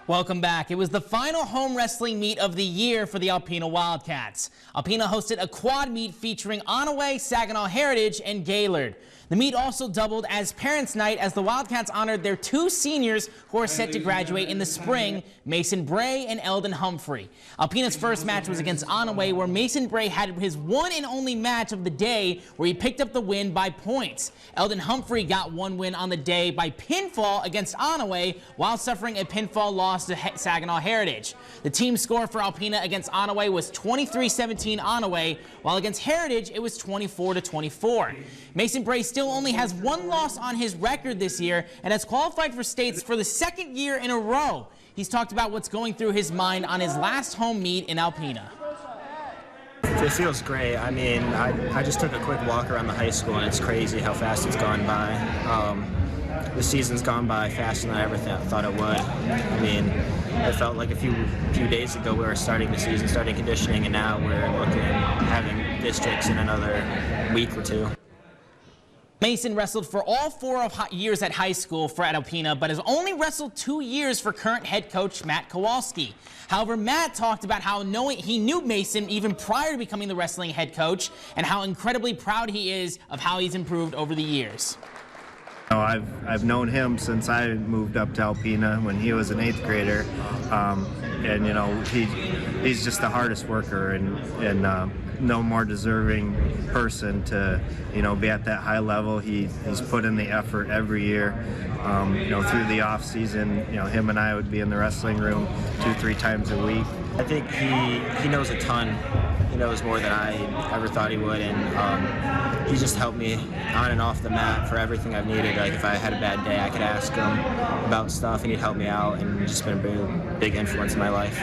Welcome back. It was the final home wrestling meet of the year for the Alpena Wildcats. Alpena hosted a quad meet featuring Onaway, Saginaw Heritage, and Gaylord. The meet also doubled as Parents' Night as the Wildcats honored their two seniors who are set to graduate in the spring, Mason Bray and Eldon Humphrey. Alpena's first match was against Onaway, where Mason Bray had his one and only match of the day, where he picked up the win by points. Eldon Humphrey got one win on the day by pinfall against Onaway while suffering a pinfall loss to Saginaw Heritage. The team score for Alpena against Onaway was 23-17 Onaway, while against Heritage it was 24-24. Mason Bray still only has one loss on his record this year and has qualified for states for the second year in a row. He's talked about what's going through his mind on his last home meet in Alpena. It feels great. I mean, I just took a quick walk around the high school, and it's crazy how fast it's gone by. The season's gone by faster than I ever thought it would. I mean, it felt like a few days ago we were starting the season, starting conditioning, and now we're looking at having districts in another week or two. Mason wrestled for all 4 years at high school at Alpena, but has only wrestled 2 years for current head coach Matt Kowalski. However, Matt talked about how he knew Mason even prior to becoming the wrestling head coach and how incredibly proud he is of how he's improved over the years. I've known him since I moved up to Alpena when he was an 8th grader, and you know he's just the hardest worker and no more deserving person to be at that high level. He's put in the effort every year. Through the off season, him and I would be in the wrestling room 2-3 times a week. I think he knows a ton. He knows more than I ever thought he would, and he just helped me on and off the mat for everything I've needed. Like if I had a bad day, I could ask him about stuff, and he'd help me out, and he's just been a big influence in my life.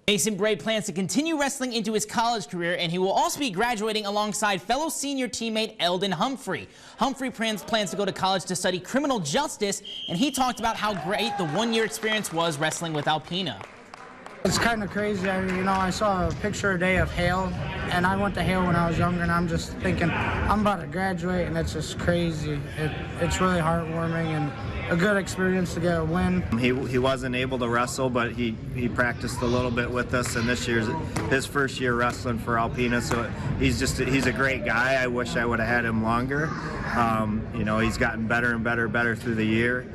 Mason Bray plans to continue wrestling into his college career, and he will also be graduating alongside fellow senior teammate Eldon Humphrey. Humphrey plans to go to college to study criminal justice, and he talked about how great the one-year experience was wrestling with Alpena. It's kind of crazy. I saw a picture today of Hale, and I went to Hale when I was younger, and I'm just thinking, I'm about to graduate, and it's just crazy. It's really heartwarming and a good experience to get a win. He wasn't able to wrestle, but he practiced a little bit with us, and this year's his first year wrestling for Alpena, so he's a great guy. I wish I would have had him longer. He's gotten better and better through the year.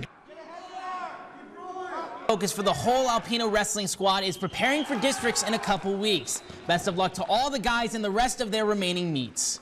Focus for the whole Alpena wrestling squad is preparing for districts in a couple weeks. Best of luck to all the guys in the rest of their remaining meets.